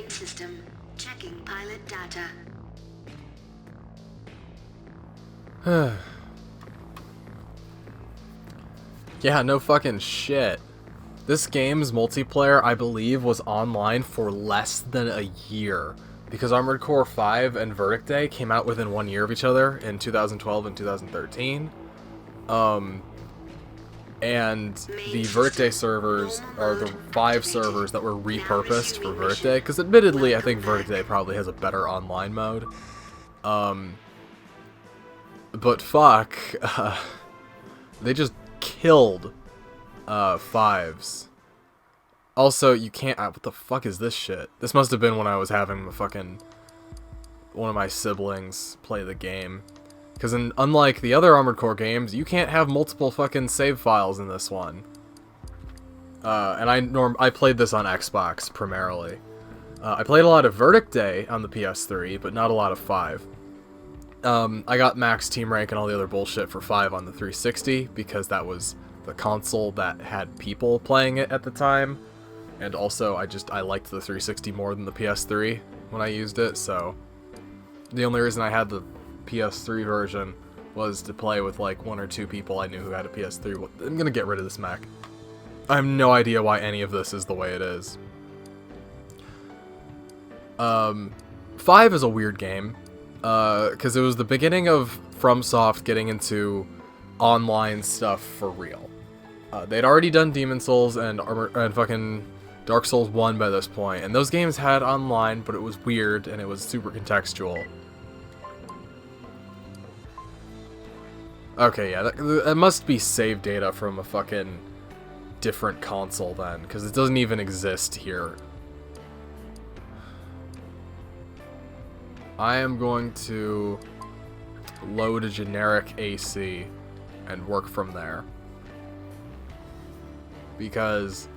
Main system. Checking pilot data. Yeah, no fucking shit. This game's multiplayer, I believe, was online for less than a year. Because Armored Core 5 and Verdict Day came out within 1 year of each other in 2012 and 2013. And the Verdict Day servers are the 5 servers that were repurposed for Verdict Day. Because admittedly, I think Verdict Day probably has a better online mode. But fuck, they just killed 5s. Also, you can't... what the fuck is this shit? This must have been when I was having one of my siblings play the game. Because unlike the other Armored Core games, you can't have multiple fucking save files in this one. And I played this on Xbox, primarily. I played a lot of Verdict Day on the PS3, but not a lot of 5. I got max team rank and all the other bullshit for 5 on the 360, because that was the console that had people playing it at the time. And also, I liked the 360 more than the PS3 when I used it, so... The only reason I had the PS3 version was to play with, like, 1 or 2 people I knew who had a PS3. I'm gonna get rid of this mech. I have no idea why any of this is the way it is. 5 is a weird game, because it was the beginning of FromSoft getting into online stuff for real. They'd already done Demon Souls and fucking Dark Souls 1 by this point, and those games had online, but it was weird and it was super contextual. Okay, yeah, that must be save data from a fucking different console then, because it doesn't even exist here. I am going to load a generic AC and work from there. Because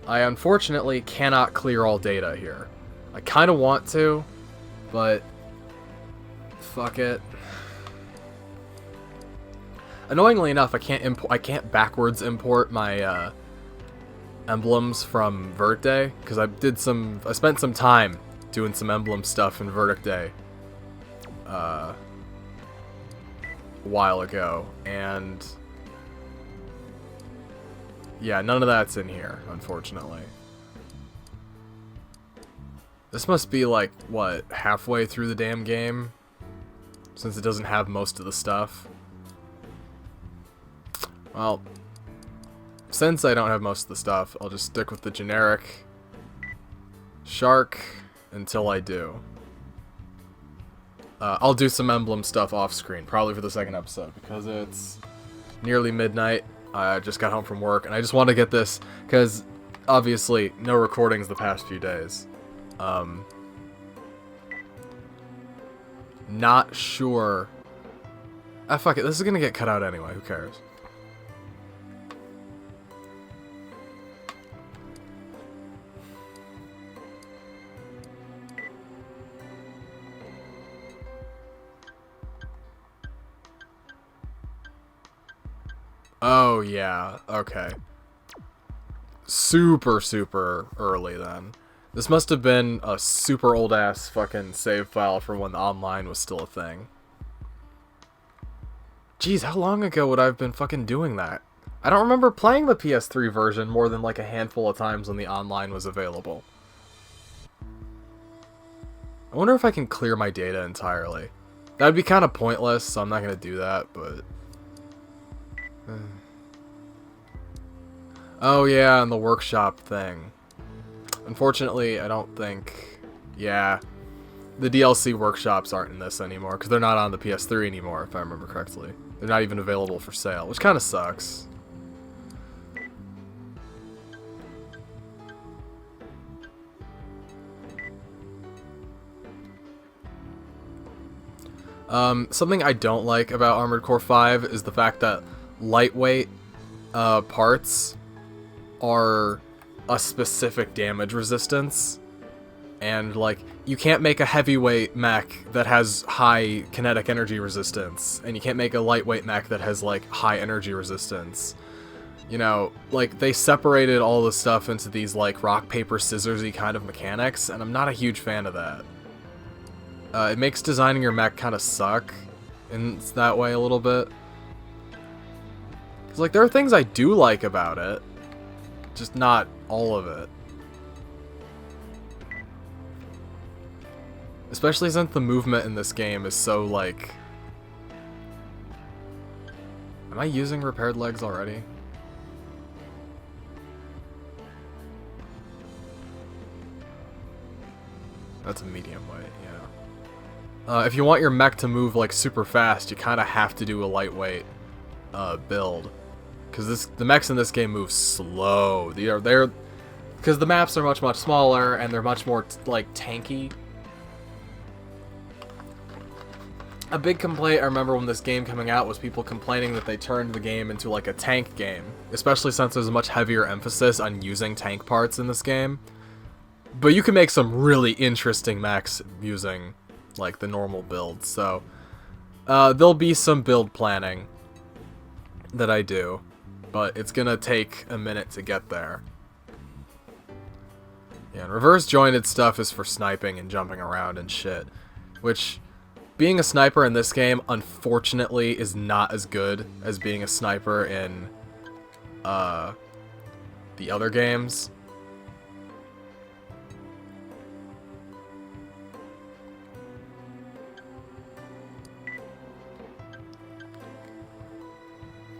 I unfortunately cannot clear all data here. I kind of want to, but fuck it. Annoyingly enough, I can't backwards import my emblems from Verdict Day, because I spent some time doing some emblem stuff in Verdict Day a while ago, and yeah, none of that's in here, unfortunately. This must be like, what, halfway through the damn game? Since it doesn't have most of the stuff. Well, since I don't have most of the stuff, I'll just stick with the generic shark until I do. I'll do some emblem stuff off screen, probably for the second episode, because it's nearly midnight. I just got home from work, and I just want to get this, because obviously no recordings the past few days. Not sure. Ah, fuck it, this is gonna get cut out anyway, who cares? Oh, yeah. Okay. Super, super early, then. This must have been a super old-ass fucking save file from when the online was still a thing. Jeez, how long ago would I have been fucking doing that? I don't remember playing the PS3 version more than like a handful of times when the online was available. I wonder if I can clear my data entirely. That'd be kind of pointless, so I'm not gonna do that, but... Oh yeah, and the workshop thing. Unfortunately, I don't think... Yeah, the DLC workshops aren't in this anymore, because they're not on the PS3 anymore, if I remember correctly. They're not even available for sale, which kind of sucks. Something I don't like about Armored Core 5 is the fact that lightweight parts are a specific damage resistance, and like you can't make a heavyweight mech that has high kinetic energy resistance, and you can't make a lightweight mech that has like high energy resistance. You know, like, they separated all the stuff into these, like, rock, paper, scissors-y kind of mechanics, and I'm not a huge fan of that. It makes designing your mech kind of suck in that way a little bit. Because, like, there are things I do like about it, just not all of it. Especially since the movement in this game is so, like... Am I using repaired legs already? That's a medium weight, yeah. If you want your mech to move, like, super fast, you kind of have to do a lightweight build. Because the mechs in this game move slow. Because the maps are much, much smaller, and they're much more, like, tanky. A big complaint I remember when this game coming out was people complaining that they turned the game into, like, a tank game. Especially since there's a much heavier emphasis on using tank parts in this game. But you can make some really interesting mechs using, like, the normal builds. So, there'll be some build planning that I do. But it's gonna take a minute to get there. Yeah, and reverse jointed stuff is for sniping and jumping around and shit. Which... Being a sniper in this game, unfortunately, is not as good as being a sniper in the other games.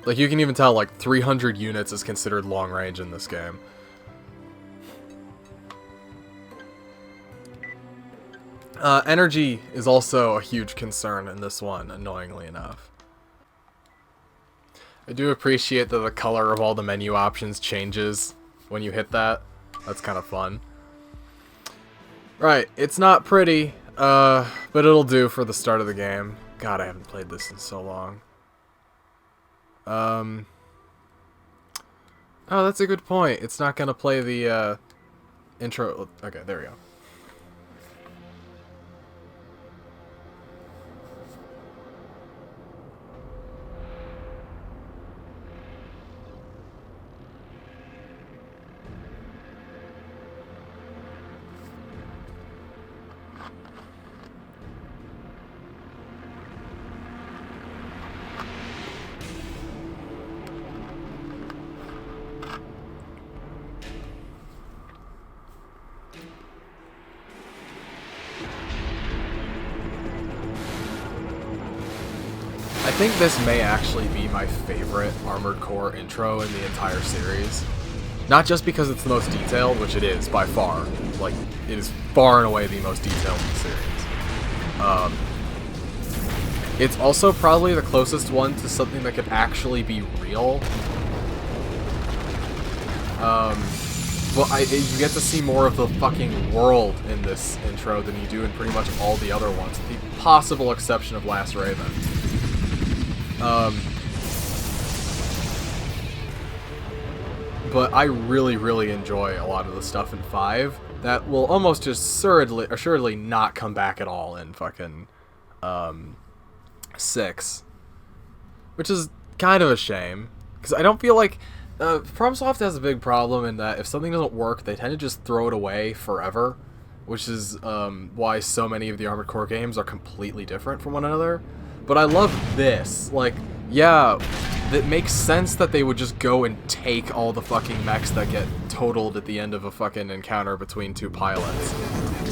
Like, you can even tell, like, 300 units is considered long range in this game. Energy is also a huge concern in this one, annoyingly enough. I do appreciate that the color of all the menu options changes when you hit that. That's kind of fun. Right, it's not pretty, but it'll do for the start of the game. God, I haven't played this in so long. Oh, that's a good point. It's not gonna play the, intro. Okay, there we go. I think this may actually be my favorite Armored Core intro in the entire series. Not just because it's the most detailed, which it is by far. Like, it is far and away the most detailed in the series. It's also probably the closest one to something that could actually be real. Well, you get to see more of the fucking world in this intro than you do in pretty much all the other ones, with the possible exception of Last Raven. But I really, really enjoy a lot of the stuff in 5 that will almost assuredly not come back at all in fucking 6. Which is kind of a shame, because I don't feel like... FromSoft has a big problem in that if something doesn't work, they tend to just throw it away forever, which is why so many of the Armored Core games are completely different from one another. But I love this. Like, yeah, it makes sense that they would just go and take all the fucking mechs that get totaled at the end of a fucking encounter between two pilots.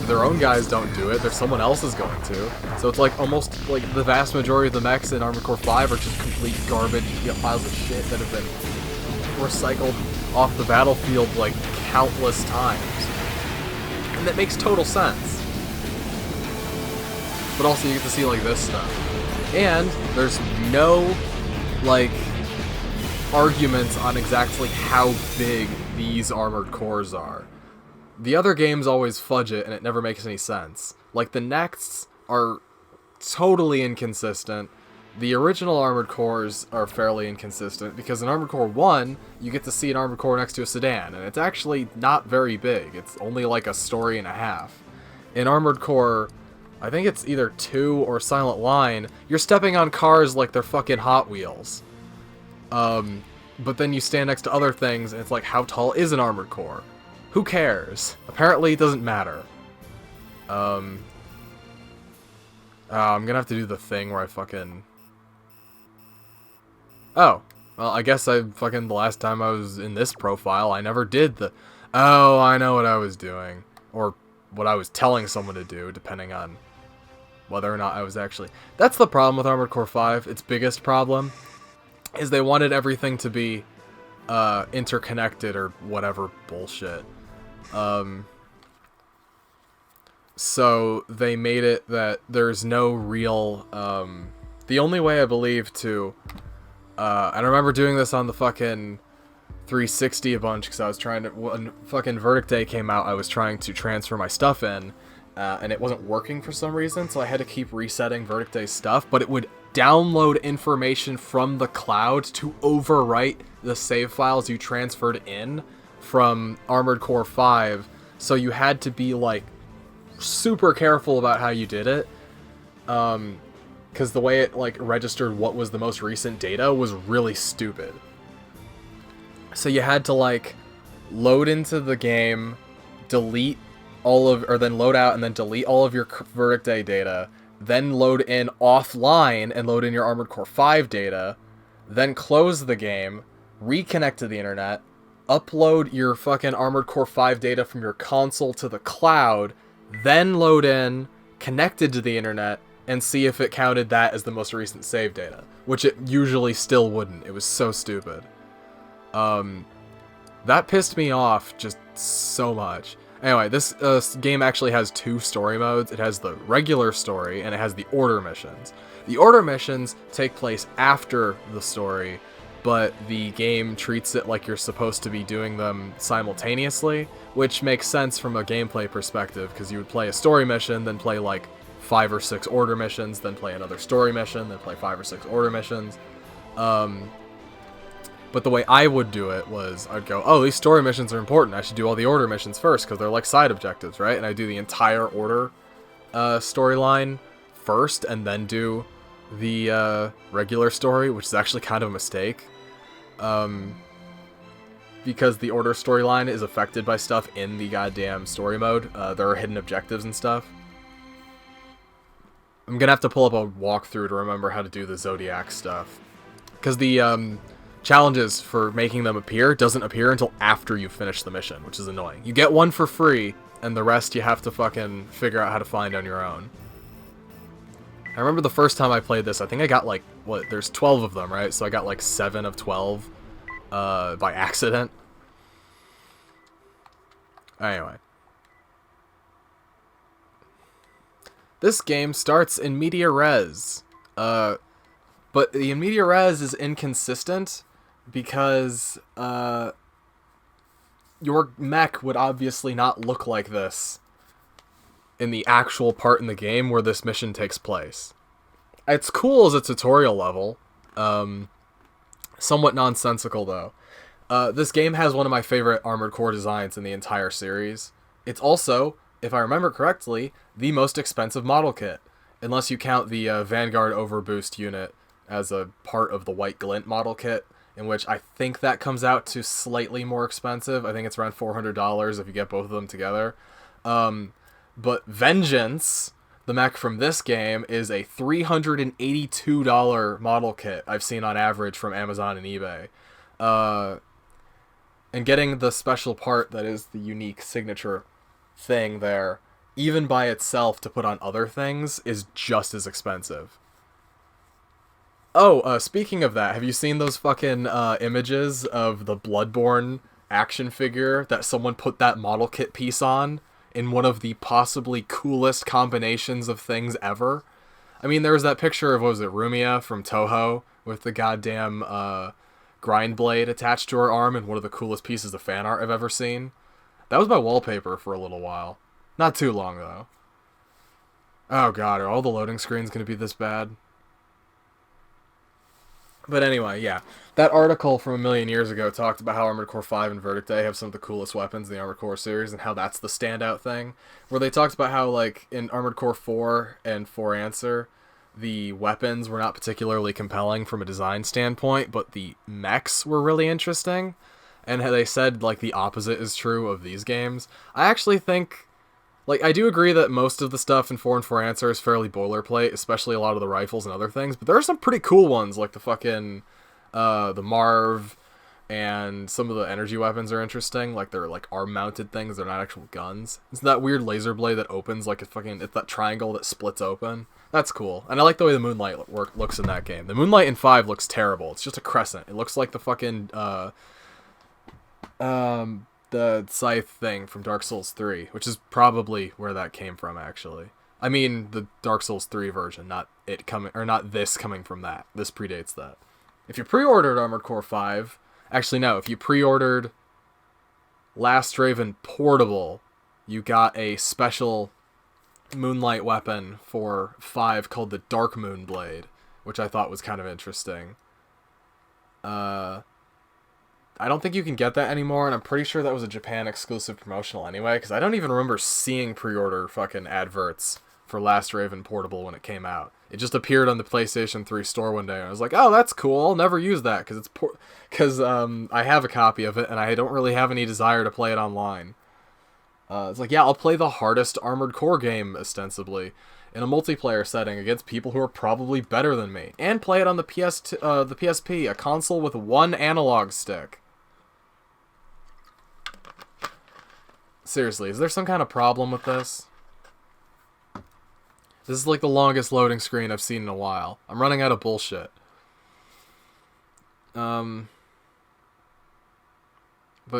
Their own guys don't do it, there's someone else is going to. So it's like almost like the vast majority of the mechs in Armored Core 5 are just complete garbage piles of shit that have been recycled off the battlefield like countless times. And that makes total sense. But also you get to see like this stuff. And there's no, like, arguments on exactly how big these Armored Cores are. The other games always fudge it, and it never makes any sense. Like, the Nexts are totally inconsistent. The original Armored Cores are fairly inconsistent, because in Armored Core 1, you get to see an Armored Core next to a sedan, and it's actually not very big. It's only like a story and a half. In Armored Core... I think it's either 2 or Silent Line, you're stepping on cars like they're fucking Hot Wheels. but then you stand next to other things, and it's like, how tall is an armored core? Who cares? Apparently, it doesn't matter. I'm gonna have to do the thing where I fucking... Oh, well, I guess the last time I was in this profile, I never did the... Oh, I know what I was doing. Or what I was telling someone to do, depending on whether or not I was actually... That's the problem with Armored Core 5. Its biggest problem is they wanted everything to be interconnected or whatever bullshit. So they made it that there's no real... the only way, I believe, to... and I remember doing this on the fucking 360 a bunch, because I was trying to... When fucking Verdict Day came out, I was trying to transfer my stuff in, and it wasn't working for some reason, so I had to keep resetting Verdict Day's stuff, but it would download information from the cloud to overwrite the save files you transferred in from Armored Core 5, so you had to be, like, super careful about how you did it, because the way it, like, registered what was the most recent data was really stupid. So you had to, like, load into the game, delete all of, or then load out and then delete all of your Verdict Day data, then load in offline and load in your Armored Core 5 data, then close the game, reconnect to the internet, upload your fucking Armored Core 5 data from your console to the cloud, then load in, connected to the internet, and see if it counted that as the most recent save data, which it usually still wouldn't. It was so stupid. That pissed me off just so much. Anyway, this game actually has two story modes. It has the regular story, and it has the order missions. The order missions take place after the story, but the game treats it like you're supposed to be doing them simultaneously, which makes sense from a gameplay perspective, because you would play a story mission, then play like 5 or 6 order missions, then play another story mission, then play 5 or 6 order missions. But the way I would do it was, I'd go, oh, these story missions are important, I should do all the order missions first, because they're like side objectives, right? And I do the entire order storyline first, and then do the regular story, which is actually kind of a mistake. Because the order storyline is affected by stuff in the goddamn story mode. There are hidden objectives and stuff. I'm gonna have to pull up a walkthrough to remember how to do the Zodiac stuff. Because the challenges for making them appear doesn't appear until after you've finished the mission, which is annoying. You get one for free, and the rest you have to fucking figure out how to find on your own. I remember the first time I played this, I think I got like, there's 12 of them, right? So I got like 7 of 12 by accident. Anyway. This game starts in media res. But the in media res is inconsistent because your mech would obviously not look like this in the actual part in the game where this mission takes place. It's cool as a tutorial level. Somewhat nonsensical, though. This game has one of my favorite Armored Core designs in the entire series. It's also, if I remember correctly, the most expensive model kit. Unless you count the Vanguard Overboost unit as a part of the White Glint model kit, in which I think that comes out to slightly more expensive. I think it's around $400 if you get both of them together. But Vengeance, the mech from this game, is a $382 model kit I've seen on average from Amazon and eBay. And getting the special part that is the unique signature thing there, even by itself to put on other things, is just as expensive. Oh, speaking of that, have you seen those fucking images of the Bloodborne action figure that someone put that model kit piece on in one of the possibly coolest combinations of things ever? I mean, there was that picture of, what was it, Rumia from Toho with the goddamn grind blade attached to her arm and one of the coolest pieces of fan art I've ever seen. That was my wallpaper for a little while. Not too long, though. Oh god, are all the loading screens going to be this bad? But anyway, yeah. That article from a million years ago talked about how Armored Core 5 and Verdict Day have some of the coolest weapons in the Armored Core series, and how that's the standout thing. Where they talked about how, like, in Armored Core 4 and 4 Answer, the weapons were not particularly compelling from a design standpoint, but the mechs were really interesting. And they said, like, the opposite is true of these games. I actually think, like, I do agree that most of the stuff in 4 and 4 Answer is fairly boilerplate, especially a lot of the rifles and other things, but there are some pretty cool ones, like the fucking, the Marv, and some of the energy weapons are interesting, like they're, like, arm-mounted things, they're not actual guns. It's that weird laser blade that opens, like, it's that triangle that splits open. That's cool. And I like the way the Moonlight looks in that game. The Moonlight in 5 looks terrible. It's just a crescent. It looks like the fucking, the scythe thing from Dark Souls 3, which is probably where that came from, actually. I mean, the Dark Souls 3 version, not this coming from that. This predates that. If you pre-ordered Armored Core 5, actually no, if you pre-ordered Last Raven Portable, you got a special Moonlight weapon for 5 called the Dark Moon Blade, which I thought was kind of interesting. I don't think you can get that anymore, and I'm pretty sure that was a Japan exclusive promotional anyway, because I don't even remember seeing pre-order fucking adverts for Last Raven Portable when it came out. It just appeared on the PlayStation 3 store one day, and I was like, oh, that's cool, I'll never use that, because I have a copy of it, and I don't really have any desire to play it online. It's like, yeah, I'll play the hardest Armored Core game, ostensibly, in a multiplayer setting against people who are probably better than me, and play it on the PSP, a console with one analog stick. Seriously, is there some kind of problem with this? This is like the longest loading screen I've seen in a while. I'm running out of bullshit. But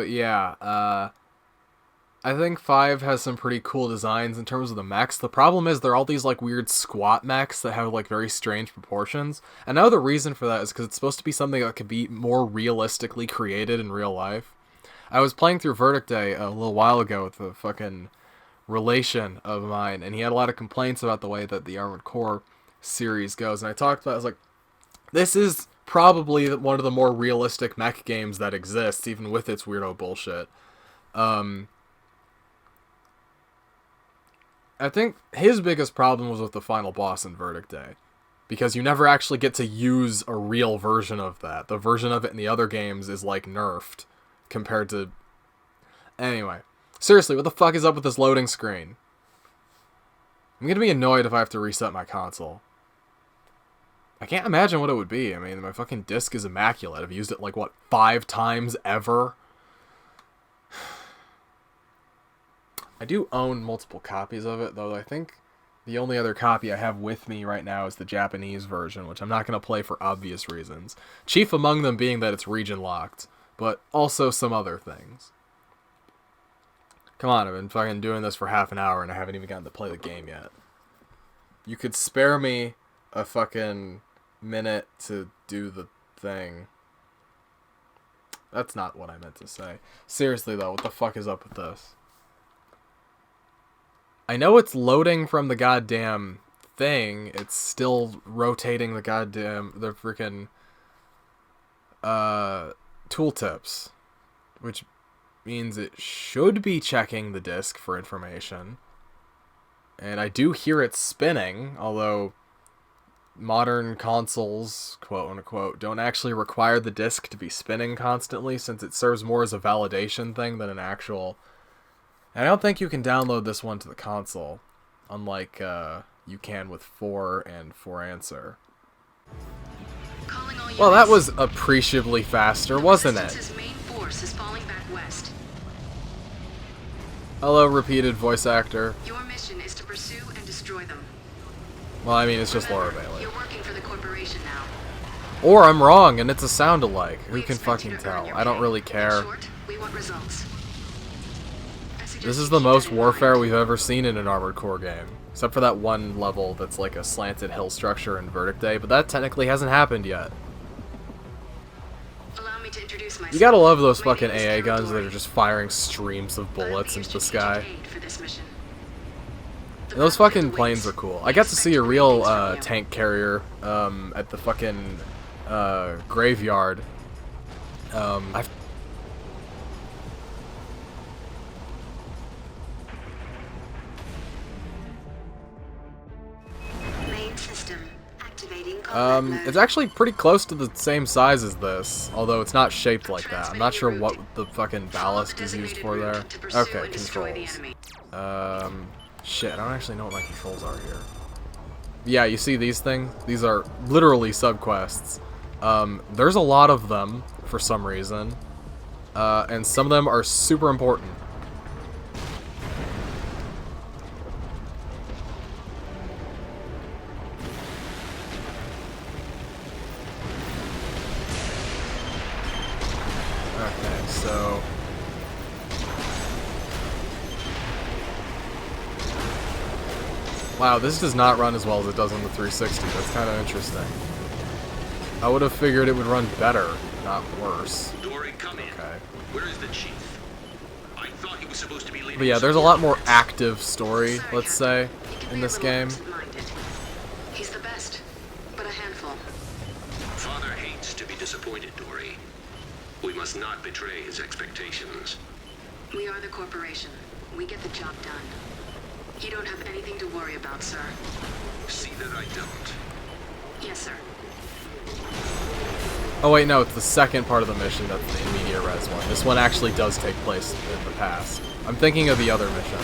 yeah, I think 5 has some pretty cool designs in terms of the mechs. The problem is they're all these like weird squat mechs that have like very strange proportions. And now the reason for that is because it's supposed to be something that could be more realistically created in real life. I was playing through Verdict Day a little while ago with a fucking relation of mine, and he had a lot of complaints about the way that the Armored Core series goes. And I was like, this is probably one of the more realistic mech games that exists, even with its weirdo bullshit. I think his biggest problem was with the final boss in Verdict Day, because you never actually get to use a real version of that. The version of it in the other games is like nerfed compared to... Anyway, seriously, what the fuck is up with this loading screen? I'm gonna be annoyed if I have to reset my console. I can't imagine what it would be. I mean, my fucking disc is immaculate. I've used it like, what, 5 times ever? I do own multiple copies of it, though I think the only other copy I have with me right now is the Japanese version, which I'm not going to play for obvious reasons. Chief among them being that it's region locked, but also some other things. Come on, I've been fucking doing this for half an hour and I haven't even gotten to play the game yet. You could spare me a fucking minute to do the thing. That's not what I meant to say. Seriously though, what the fuck is up with this? I know it's loading from the goddamn thing. It's still rotating the freaking tooltips, which means it should be checking the disk for information. And I do hear it spinning, although modern consoles, quote unquote, don't actually require the disk to be spinning constantly, since it serves more as a validation thing than an actual... And I don't think you can download this one to the console, unlike you can with 4 and 4 Answer. Well, that was appreciably faster, wasn't it? Main force is falling back west. Hello, repeated voice actor. Your mission is to pursue and destroy them. Well, I mean, it's just Laura Remember, Bailey. You're working for the corporation now. Or I'm wrong, and it's a sound-alike. Who We can expect you fucking to earn tell? your I don't pay. really In care. short, we want results. I suggest This you is the keep most that in warfare mind. we've ever seen in an Armored Core game. Except for that one level that's like a slanted hill structure in Verdict Day, but that technically hasn't happened yet. Allow me to introduce myself. You gotta love those My fucking name is AA guns that Theodore. are just firing streams of I'll bullets be into your the sky. strategic aid for this mission. The Those battle fucking awaits. planes are cool. I We got to expect see a great real things from you. tank carrier at the fucking graveyard. I've Main system It's actually pretty close to the same size as this, although it's not shaped like that. I'm not sure what the fucking ballast is used for there. Okay, controls. Shit, I don't actually know what my controls are here. Yeah, you see these things? These are literally subquests. There's a lot of them, for some reason. And some of them are super important. Okay, so... Wow, this does not run as well as it does on the 360. That's kind of interesting. I would have figured it would run better, not worse. Dory, come in. Okay. Where is the chief? I thought he was supposed to be leading. But yeah, there's a lot more active story, let's say, in this game. He's the best, but a handful. Father hates to be disappointed, Dory. We must not betray his expectations. We are the corporation. We get the job done. You don't have anything to worry about, sir. See that I don't. Yes, sir. Oh wait, no, it's the second part of the mission that's the immediate res one. This one actually does take place in the past. I'm thinking of the other mission.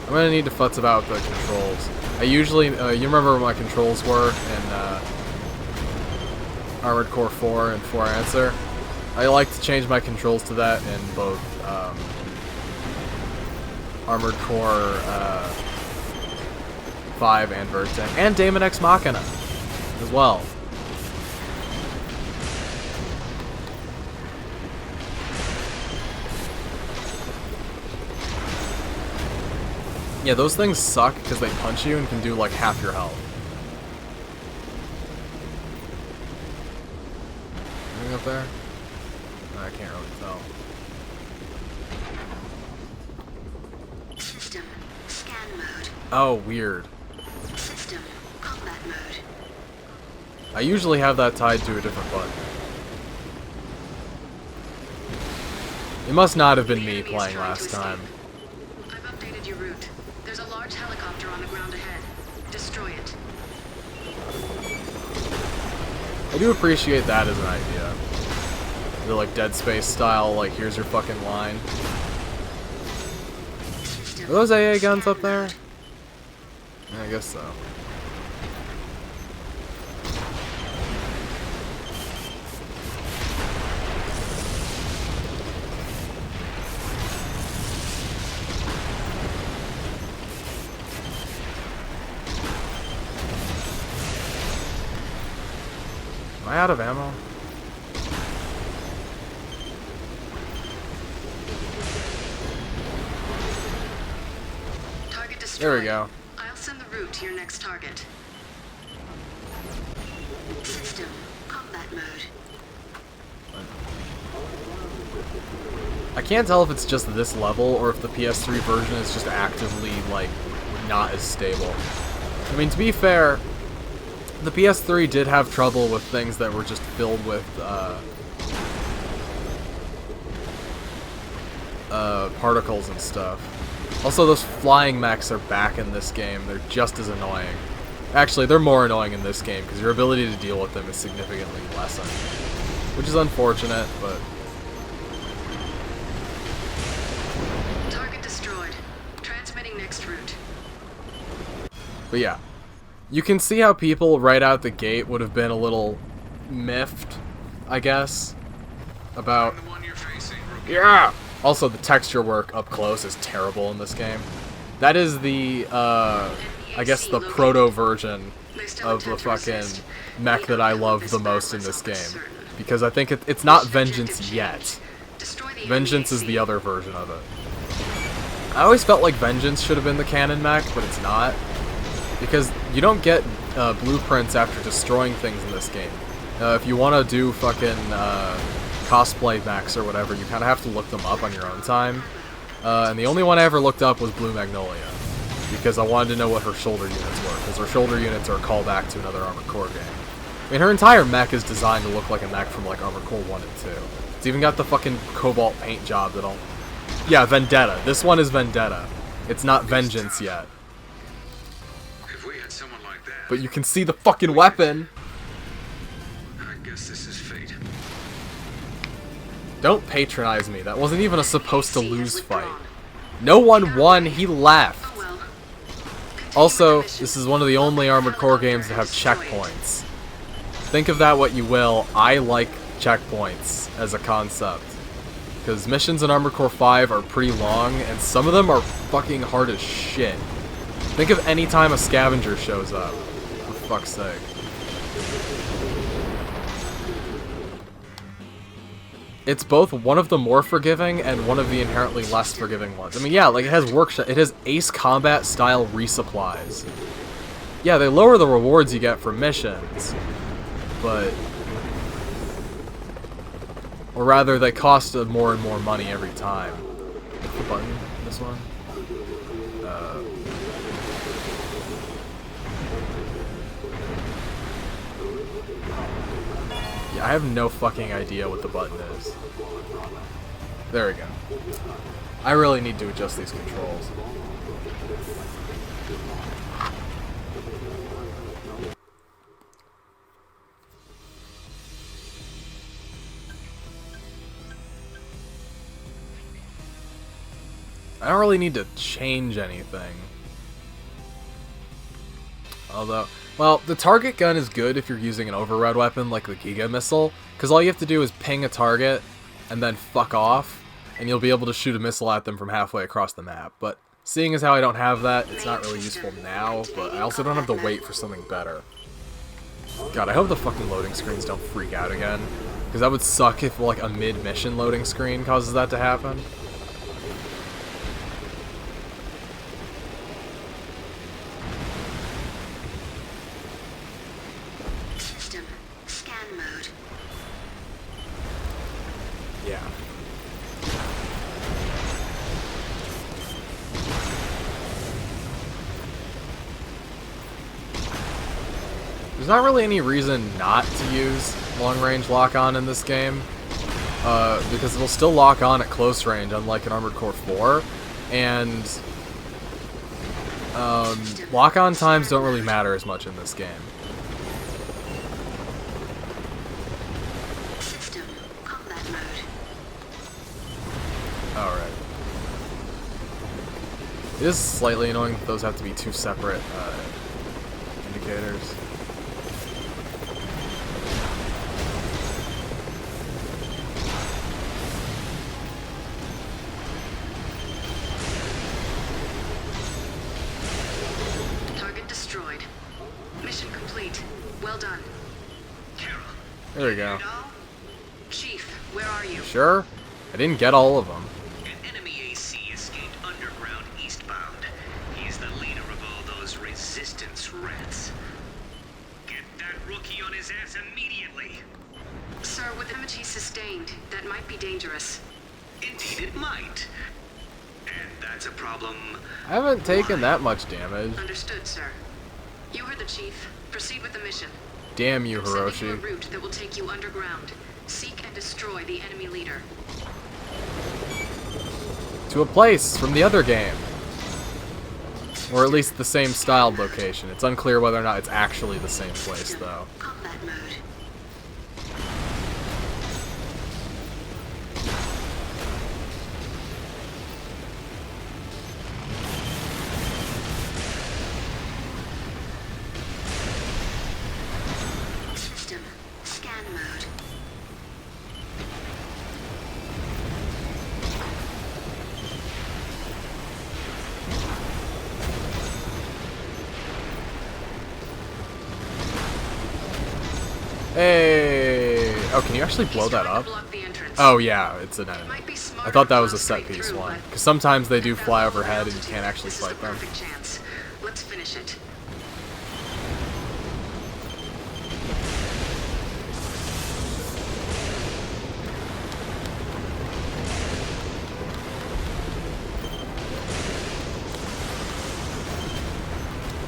I'm gonna need to futz about with the controls. I usually, you remember what my controls were in Armored Core 4 and 4 Answer? I like to change my controls to that in both Armored Core 5 and Vertang, and Daemon X Machina as well. Yeah, those things suck because they punch you and can do like half your health. Anything up there? I can't really tell. System scan mode. Oh, weird. System combat mode. I usually have that tied to a different button. It must not have been me playing last time. I've updated your route. There's a large helicopter on the ground ahead. Destroy it. I do appreciate that as an idea. The like Dead Space style, like here's your fucking line. Are those AA guns up there? Yeah, I guess so. Am I out of ammo? Target destroyed. There we go. I'll send the route to your next target. System combat mode. I can't tell if it's just this level or if the PS3 version is just actively, like, not as stable. I mean, to be fair, the PS3 did have trouble with things that were just filled with, particles and stuff. Also, those flying mechs are back in this game. They're just as annoying. Actually, they're more annoying in this game, because your ability to deal with them is significantly lessened. Which is unfortunate, but... Target destroyed. Transmitting next route. But yeah. You can see how people right out the gate would have been a little miffed, I guess, about... Yeah! Also, the texture work up close is terrible in this game. That is the, I guess the proto-version of the fucking mech that I love the most in this game. Because I think it's not Vengeance yet. Vengeance is the other version of it. I always felt like Vengeance should have been the canon mech, but it's not. Because you don't get blueprints after destroying things in this game. If you want to do fucking cosplay mechs or whatever, you kind of have to look them up on your own time. And the only one I ever looked up was Blue Magnolia. Because I wanted to know what her shoulder units were. Because her shoulder units are a callback to another Armored Core game. I mean, her entire mech is designed to look like a mech from like Armored Core 1 and 2. It's even got the fucking cobalt paint job that'll... Yeah, Vendetta. This one is Vendetta. It's not Vengeance yet. but you can see the fucking weapon. I guess this is fate. Don't patronize me. That wasn't even a supposed to lose fight. No one won, he left. Oh well. Continue Also, with the mission. this is one of the only Armored Core games that have checkpoints. Think of that what you will, I like checkpoints as a concept. Because missions in Armored Core 5 are pretty long, and some of them are fucking hard as shit. Think of any time a scavenger shows up. For fuck's sake. It's both one of the more forgiving and one of the inherently less forgiving ones. I mean, yeah, like it has workshop, it has Ace Combat style resupplies. Yeah, they lower the rewards you get for missions, but... Or rather, they cost more and more money every time. What's the button? This one? Yeah, I have no fucking idea what the button is. There we go. I really need to adjust these controls. I don't really need to change anything. Although, well, the target gun is good if you're using an override weapon like the Giga Missile, because all you have to do is ping a target and then fuck off, and you'll be able to shoot a missile at them from halfway across the map. But seeing as how I don't have that, it's not really useful now, but I also don't have to wait for something better. God, I hope the fucking loading screens don't freak out again, because that would suck if like a mid-mission loading screen causes that to happen. System. Scan mode. Yeah. There's not really any reason not to use long-range lock-on in this game, because it'll still lock on at close range, unlike in Armored Core 4, and lock-on times don't really matter as much in this game. System. Combat mode. Alright. It is slightly annoying that those have to be two separate indicators. Target destroyed. Mission complete. Well done. There we go. Chief, where are you? Sure? I didn't get all of them. An enemy AC escaped underground eastbound. He's the leader of all those resistance rats. Get that rookie on his ass immediately. Sir, with damage he sustained, that might be dangerous. Indeed it might. And that's a problem. I haven't taken that much damage. Understood, sir. You heard the chief. Proceed with the mission. Damn you, I'm sending you a Hiroshi. route that will take you underground. Seek and destroy the enemy leader. To a place from the other game. Or at least the same styled location. It's unclear whether or not it's actually the same place, though. Combat mode. System. Scan mode. Hey! Oh, can you actually blow He's that trying up? to block the entrance. Oh yeah, it's an enemy. Might be I smarter thought that to was a go set straight piece through, one. but Because sometimes they do at that fly low overhead and you altitude, can't actually this is fight the them. perfect chance. Let's finish it.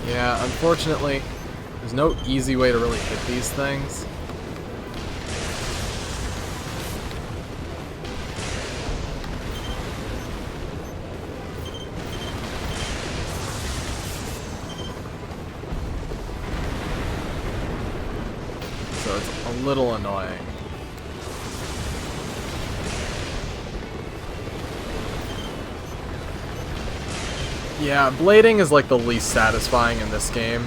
Yeah, unfortunately, there's no easy way to really hit these things. little annoying. Yeah, blading is like the least satisfying in this game.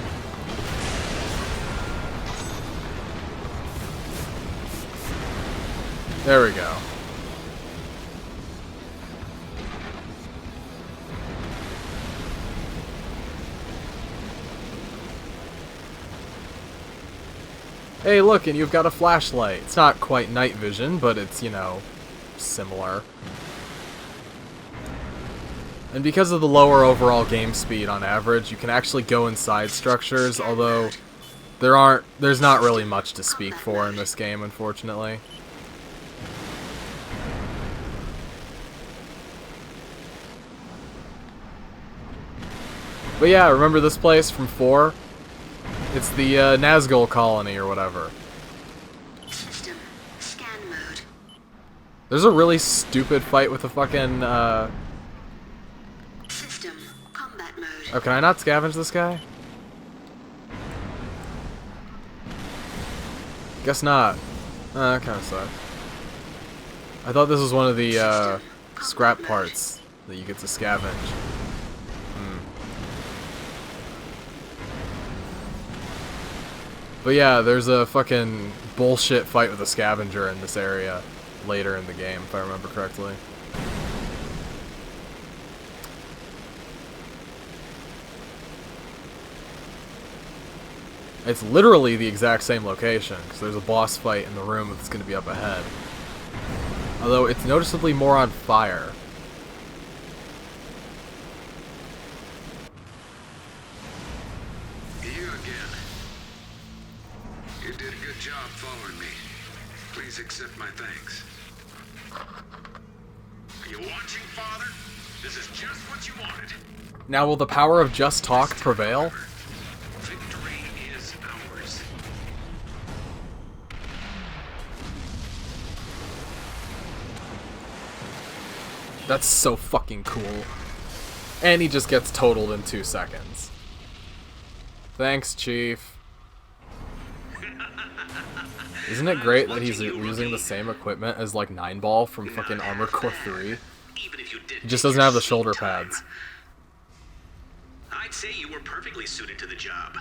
There we go. Hey, look, and you've got a flashlight. It's not quite night vision, but it's, you know, similar. And because of the lower overall game speed on average, you can actually go inside structures, although there's not really much to speak for in this game, unfortunately. But yeah, remember this place from 4? It's the Nazgul colony or whatever. System scan mode. There's a really stupid fight with a fucking System combat mode. Oh, can I not scavenge this guy? Guess not. That kind of sucks. I thought this was one of the scrap parts that you get to scavenge. But yeah, there's a fucking bullshit fight with a scavenger in this area later in the game, if I remember correctly. It's literally the exact same location, because there's a boss fight in the room that's going to be up ahead. Although it's noticeably more on fire. Accept my thanks. Are you watching, Father? This is just what you wanted. Now, will the power of just talk prevail? Victory is ours. That's so fucking cool. And he just gets totaled in 2 seconds. Thanks, Chief. Isn't it great that he's using the same equipment as, like, 9-Ball from fucking Armored Core 3? He just doesn't have the shoulder pads. I'd say you were perfectly suited to the job.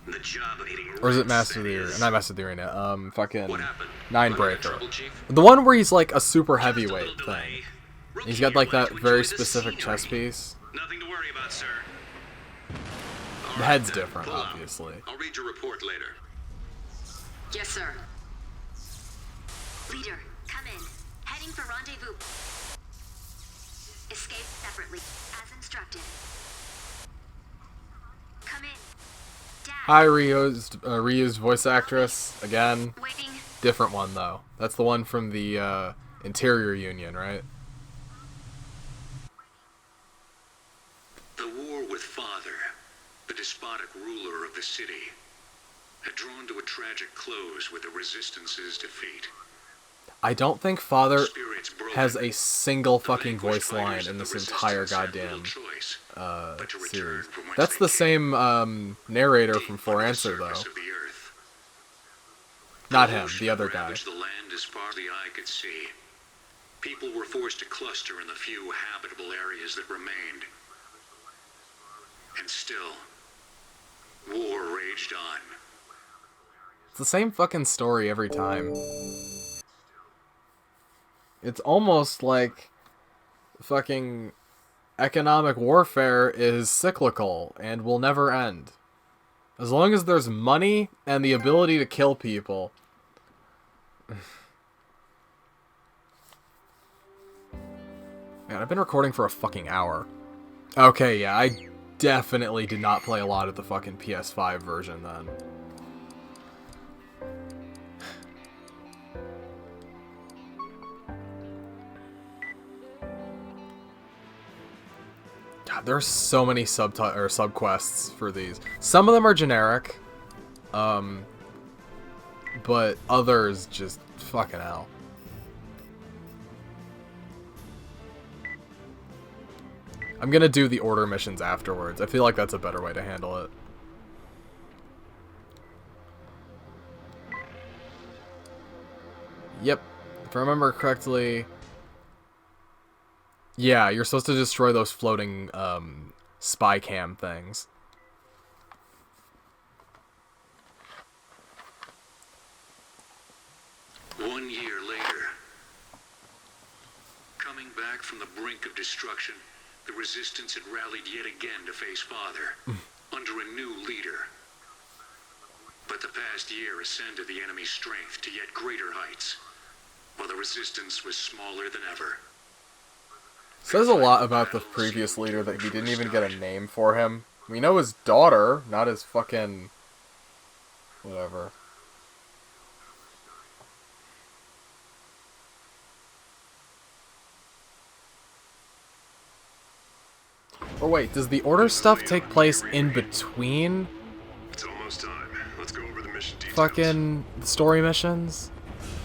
The job of eating Or is it rats, Master of that the Arena? is. Not Master of the Arena, fucking What happened? Ninebreaker. Trouble, Chief? The one where he's, like, a super Just a heavyweight little thing. delay. Rookie He's got, like, here that wanted to very enjoy the specific scenery. chest piece. Nothing to worry about, sir. The head's different, obviously. I'll read your report later. Yes, sir. Leader, come in. Heading for rendezvous. Escape separately, as instructed. Come in. Dad. Hi, Ryu's voice actress. Again. Waiting. Different one, though. That's the one from the Interior Union, right? The war with Father, the despotic ruler of the city, had drawn to a tragic close with the Resistance's defeat. I don't think Father Spirits broken, has a single the fucking vanquished voice line fighters in of this the entire Resistance had goddamn little choice but to return series. from whence That's they the same narrator came, from deep For under the Answer, though. surface of the earth. Not The him, ocean the other guy. ravaged the land as far as the eye could see. People were forced to cluster in the few habitable areas that remained. And still, war raged on. It's the same fucking story every time. It's almost like fucking economic warfare is cyclical and will never end. As long as there's money and the ability to kill people. Man, I've been recording for a fucking hour. Okay, yeah, I definitely did not play a lot of the fucking PS5 version then. God, there's so many subquests for these. Some of them are generic, but others just fucking hell. I'm gonna do the order missions afterwards. I feel like that's a better way to handle it. Yep. If I remember correctly... Yeah, you're supposed to destroy those floating, spy cam things. One year later, coming back from the brink of destruction, the Resistance had rallied yet again to face Father, under a new leader. But the past year ascended the enemy's strength to yet greater heights, while the Resistance was smaller than ever. Says a lot about the previous leader that he didn't even get a name for him. We know his daughter, not his fucking... whatever. Or wait, does the Order stuff take place in between It's almost time. Let's go over the mission details. fucking story missions?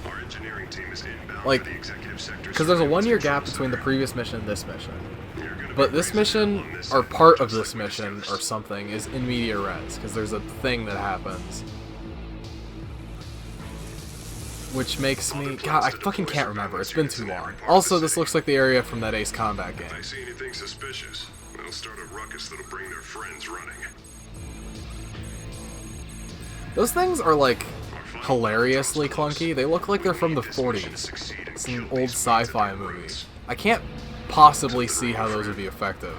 Our engineering team is inbound Like, for the executive sector. because there's a surveillance 1-year control gap between the center. previous mission and this mission. You're gonna be But this raising hell mission, on this or end, part of just this like we mission, or established. something, is in media res, because there's a thing that happens. Which makes me... God, I fucking can't remember. It's been too long. Also, this looks like the area from that Ace Combat game. If I see anything suspicious, they'll start a ruckus that'll bring their friends running. Those things are, like, hilariously clunky. They look like they're from the 40s. Some old sci-fi movie. I can't possibly see how those would be effective.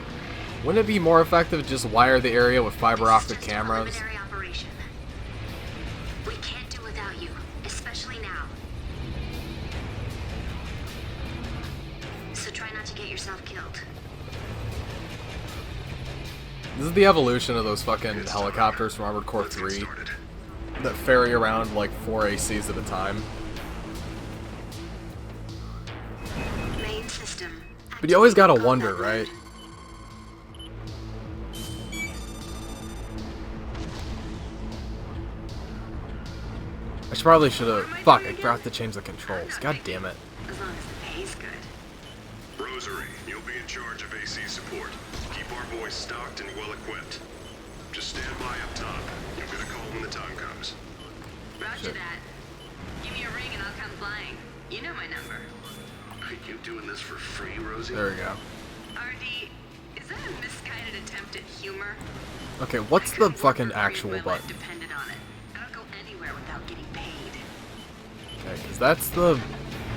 Wouldn't it be more effective to just wire the area with fiber optic Just a cameras? preliminary operation. We can't do without you, especially now. So try not to get yourself killed. This is the evolution of those fucking helicopters from Armored Core Let's get 3 started. that ferry around like 4 ACs at a time. Main system. But you always gotta activating wonder, combat right? mode. I probably should have... Fuck, I forgot to change the controls. God damn it. As long as the pay's good. Rosary, you'll be in charge of AC support. Keep our boys stocked and well equipped. Just stand by up top. You'll get a call when the time comes. Roger Shit. that. Give me a ring and I'll come flying. You know my number. Are you doing this for free, Rosie? There we go. RD, is that a misguided attempt at humor? Okay, what's I the couldn't fucking work for free if actual my life button? depended on it. I don't go anywhere without getting paid. Okay, because that's the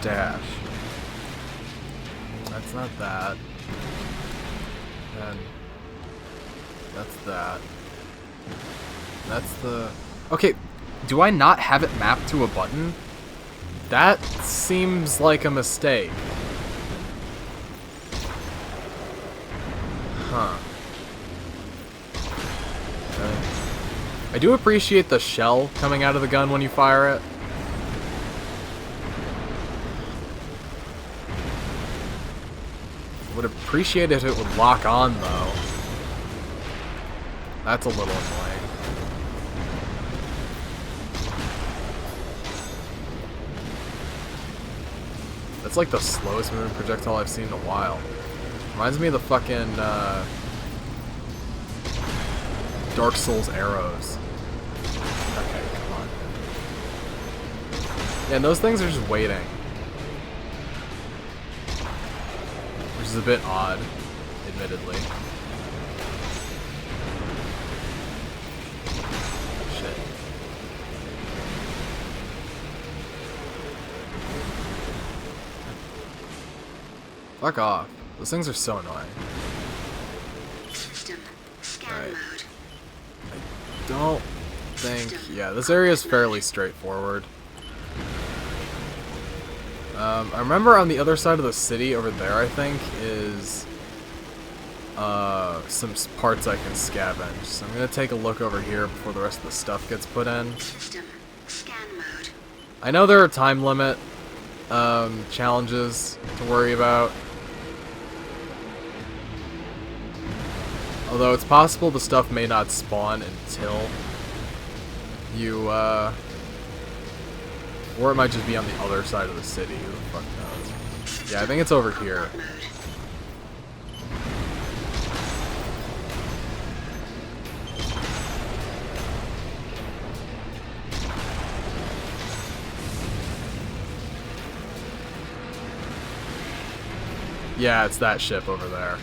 dash. That's not that. And that's that. That's the... Okay, do I not have it mapped to a button? That seems like a mistake. Huh. Okay. I do appreciate the shell coming out of the gun when you fire it. Would appreciate if it would lock on, though. That's a little annoying. That's like the slowest moving projectile I've seen in a while. Reminds me of the fucking Dark Souls arrows. Okay, come on. Yeah, and those things are just waiting. Which is a bit odd, admittedly. Shit. Fuck off. Those things are so annoying. System. Scan Right. mode. Don't think... Yeah, this area is fairly straightforward. I remember on the other side of the city over there, I think, is some parts I can scavenge. So I'm gonna take a look over here before the rest of the stuff gets put in. System. Scan mode. I know there are time limit challenges to worry about. Although it's possible the stuff may not spawn until you, or it might just be on the other side of the city. Who the fuck knows? Yeah, I think it's over here. Mode. Yeah, it's that ship over there.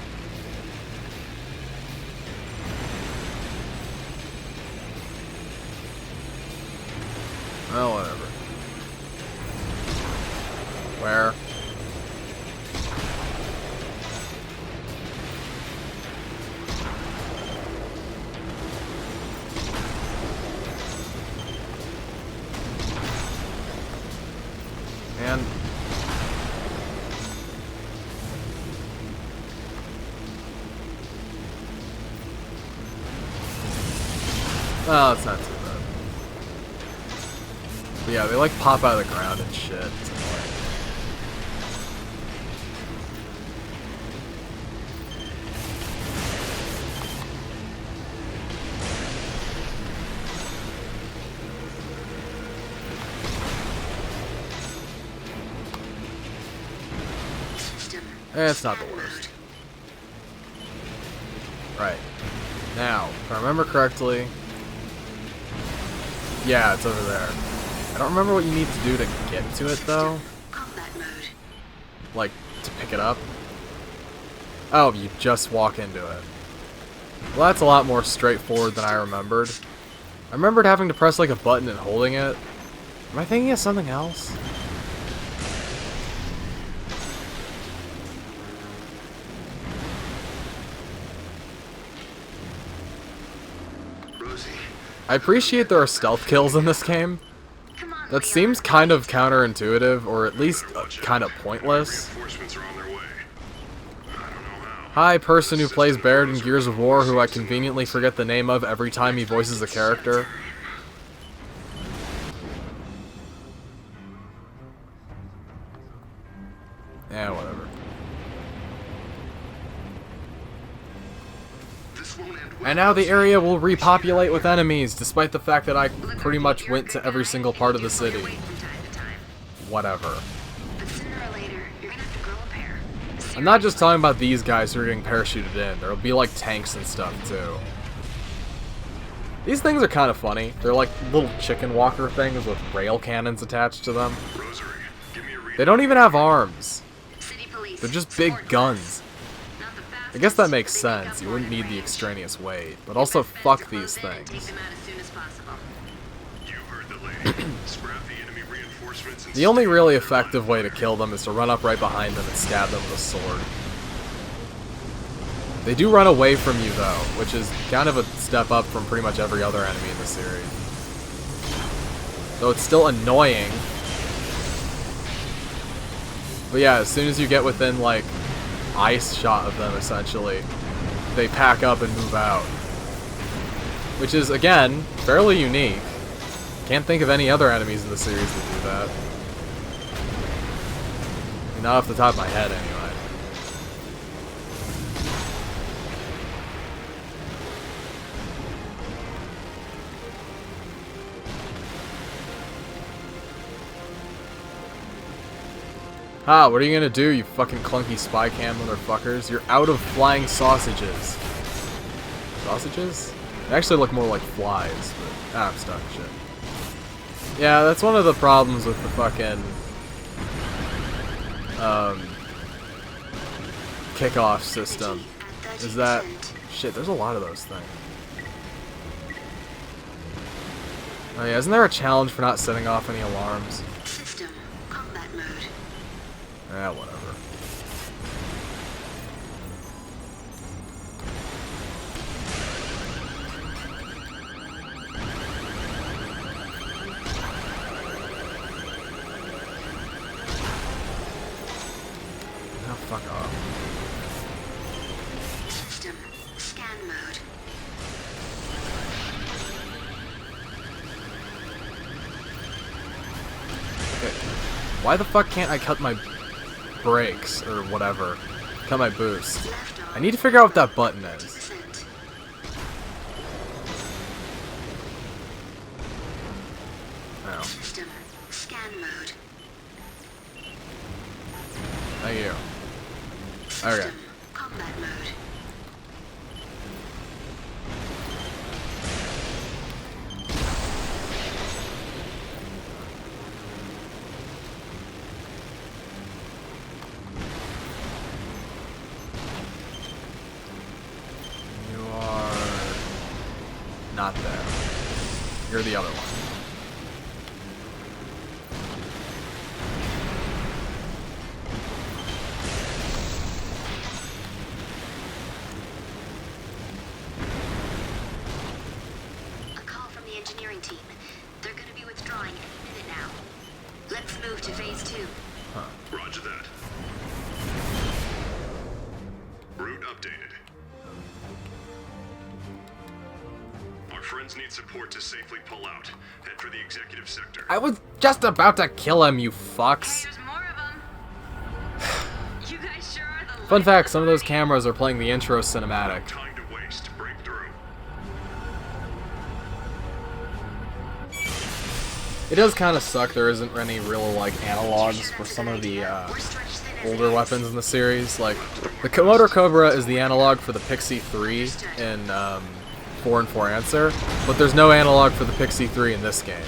Well, whatever. Where? And oh, it's not too bad. But yeah, they like pop out of the ground and shit. It's annoying. System. It's not the Scan worst. mode. Right. Now, if I remember correctly, yeah, it's over there. I don't remember what you need to do to get to it, though. Combat mode. Like, to pick it up. Oh, you just walk into it. Well, that's a lot more straightforward than I remembered. I remembered having to press, like, a button and holding it. Am I thinking of something else? Rosie, I appreciate there are stealth kills in this game. Come on, That Leon. seems kind of counterintuitive, or at least kind of pointless. reinforcements are on their way. I don't know how. Hi, person who plays Barrett in Gears of War, who I conveniently forget the name of every time he voices a character. Yeah, whatever. This won't end well. And now the area will repopulate with enemies, despite the fact that I pretty much went to every single part of the city. Away from time to time. Whatever. But sooner or later, you're gonna have to grow a pair. I'm not just talking about these guys who are getting parachuted in. There'll be like tanks and stuff too. These things are kind of funny. They're like little chicken walker things with rail cannons attached to them. Rosary, give me a read. They don't even have arms. City police. They're just big support guns. class. Not the I guess that fastest, makes but they make sense. up You for wouldn't it in need the range. extraneous weight. But Get also that fence fuck to these close in and Take things. them out as soon as possible. You heard the lady. Scrap the enemy reinforcements and The only stay really on their effective line. way to kill them is to run up right behind them and stab them with a sword. They do run away from you though, which is kind of a step up from pretty much every other enemy in the series. Though it's still annoying. But yeah, as soon as you get within like ice shot of them essentially, they pack up and move out. Which is again, fairly unique. Can't think of any other enemies in the series that do that. I mean, not off the top of my head anyway. Ah, what are you gonna do, you fucking clunky spy cam motherfuckers? You're out of flying sausages. Sausages? They actually look more like flies, but I'm stuck, shit. Yeah, that's one of the problems with the fucking kickoff system. Is that shit, there's a lot of those things. Oh yeah, isn't there a challenge for not setting off any alarms? System. Combat mode. Eh, whatever. Oh, fuck off. System. Scan mode. Okay. Why the fuck can't I cut my brakes or whatever? Cut my boost. Left arm. I need to figure out what that button is. 50%. Oh, System. Scan mode. thank you. Okay. System. Combat mode. Not there. You're the other one. A call from the engineering team. They're gonna be withdrawing any minute now. Let's move to phase 2. Roger that. Route updated. Our friends need support to safely pull out. Head for the executive sector. I was just about to kill him, you fucks. There's more of them. You guys sure are the Fun life fact, of some of the those party. cameras are playing the intro cinematic. Time to waste. Break through. It does kind of suck there isn't any real, like, analogs for some of the, older weapons in the series. Like, the Komodo Cobra is the analog for the Pixie 3 in 4 and 4 Answer, but there's no analog for the Pixie 3 in this game.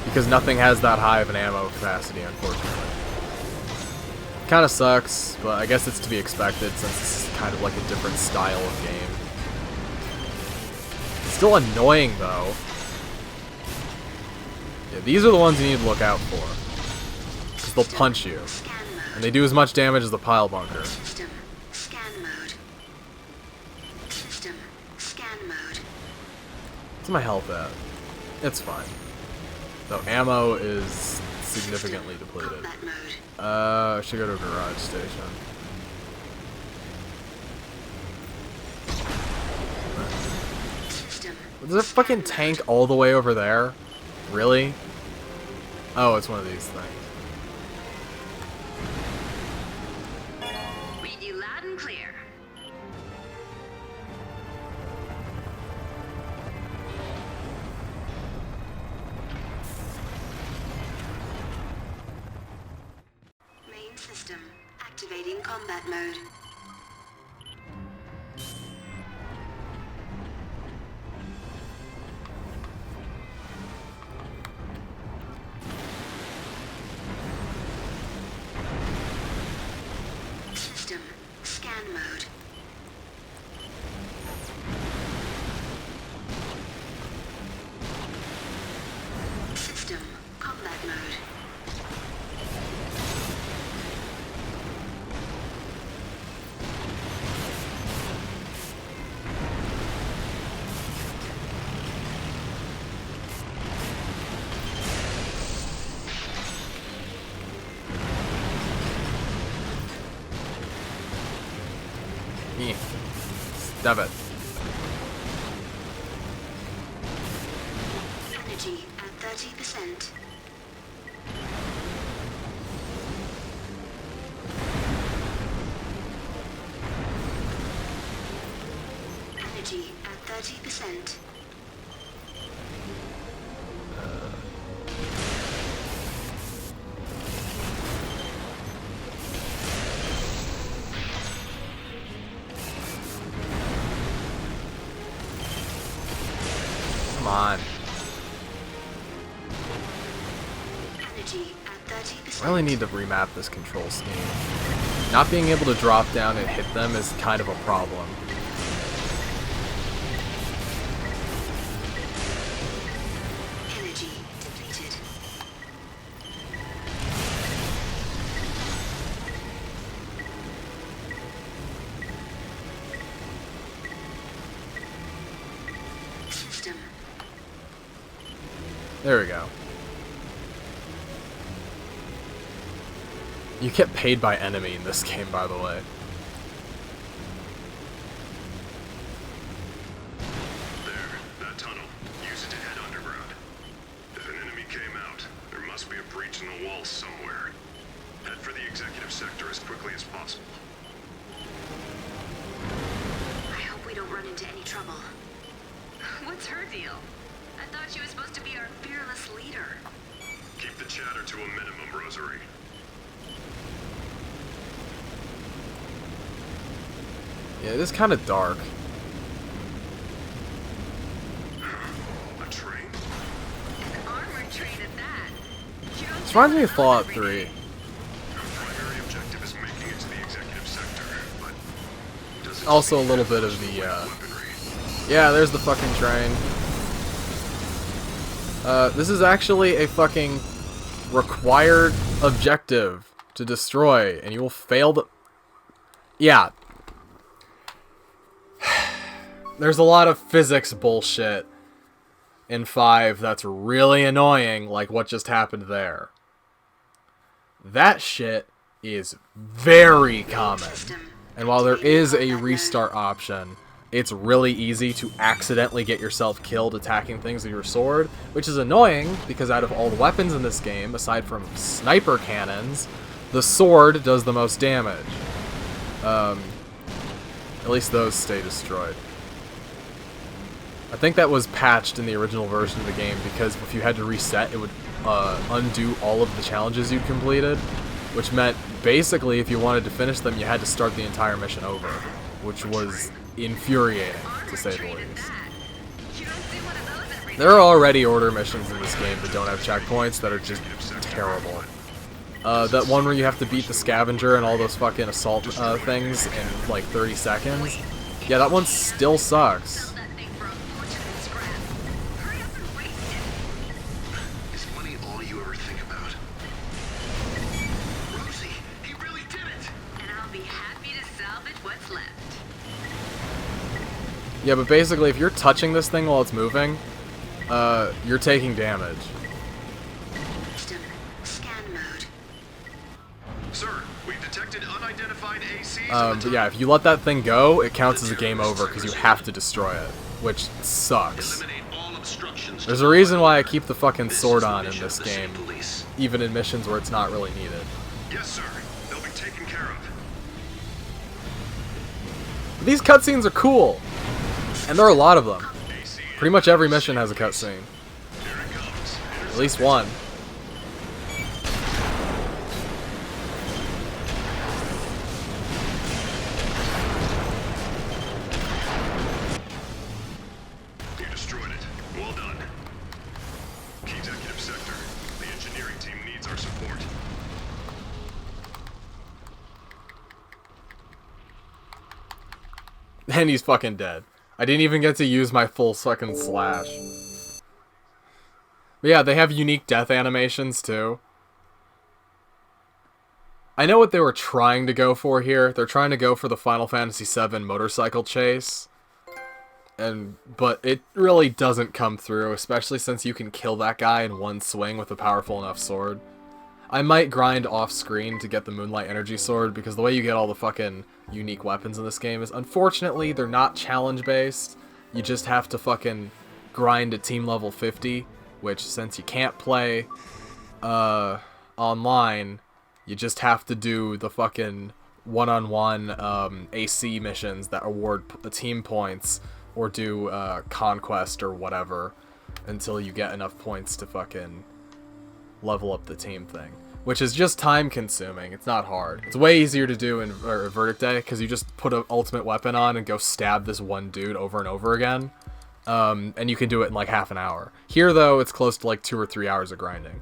Because nothing has that high of an ammo capacity, unfortunately. Kinda sucks, but I guess it's to be expected since this is kind of like a different style of game. It's still annoying, though. Yeah, these are the ones you need to look out for. Because they'll punch you. Scan mode. And they do as much damage as the pile bunker. System. Scan mode. System. Scan mode. What's my health at? It's fine. Though ammo is significantly depleted. Combat mode. I should go to a garage station. System. There's a fucking tank all the way over there? Really? Oh, it's one of these things. Read you loud and clear. Main system. Activating combat mode. System. Scan mode. System. Combat mode. Yeah. Stab it. Energy at 30%. Energy at 30%. Come on. Energy at 30%. I really need to remap this control scheme. Not being able to drop down and hit them is kind of a problem. Energy depleted. System. There we go. You get paid by enemy in this game, by the way. There. That tunnel. Use it to head underground. If an enemy came out, there must be a breach in the wall somewhere. Head for the executive sector as quickly as possible. I hope we don't run into any trouble. What's her deal? I thought she was supposed to be our fearless leader. Keep the chatter to a minimum, Rosary. Yeah, it is kind of dark. A train? An armored train at that. You don't This reminds me of get Fallout every 3. day. Our primary objective is making it to the executive sector, but does it Also a seem little to have bit of much the, weaponry? Yeah, there's the fucking train. This is actually a fucking required objective to destroy, and you will fail the... Yeah. There's a lot of physics bullshit in 5 that's really annoying, like what just happened there. That shit is very common. And while there is a restart option, it's really easy to accidentally get yourself killed attacking things with your sword, which is annoying because out of all the weapons in this game, aside from sniper cannons, the sword does the most damage. At least those stay destroyed. I think that was patched in the original version of the game because if you had to reset, it would undo all of the challenges you completed, which meant basically if you wanted to finish them, you had to start the entire mission over, which was infuriating, to say the least. There are already order missions in this game that don't have checkpoints that are just terrible. That one where you have to beat the scavenger and all those fucking assault things in like 30 seconds. Yeah, that one still sucks. Is money all you ever think about? Rosie, he really did it! And I'll be happy to salvage what's left. Yeah, but basically if you're touching this thing while it's moving, you're taking damage. Scan mode. Sir, we've detected unidentified ACs. But yeah, if you let that thing go, it counts as a game over because you have to destroy it, which sucks. Eliminate all obstructions. There's a reason why I keep the fucking sword on in this game, even in missions where it's not really needed. Yes, sir. They'll be taken care of. These cutscenes are cool, and there are a lot of them. AC Pretty much every mission has a cutscene, here it comes. at least one. You destroyed it. Well done. Key executive sector. The engineering team needs our support. And he's fucking dead. I didn't even get to use my full fucking slash. But yeah, they have unique death animations too. I know what they were trying to go for here. They're trying to go for the Final Fantasy VII motorcycle chase. But it really doesn't come through, especially since you can kill that guy in one swing with a powerful enough sword. I might grind off screen to get the Moonlight Energy Sword, because the way you get all the fucking unique weapons in this game is, unfortunately, they're not challenge based. You just have to fucking grind to team level 50, which, since you can't play online, you just have to do the fucking one-on-one AC missions that award team points, or do Conquest or whatever, until you get enough points to fucking level up the team thing, which is just time consuming. It's not hard. It's way easier to do in Verdict Day because you just put an ultimate weapon on and go stab this one dude over and over again, and you can do it in like half an hour. Here though, it's close to like 2 or 3 hours of grinding,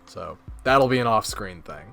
so that'll be an off-screen thing.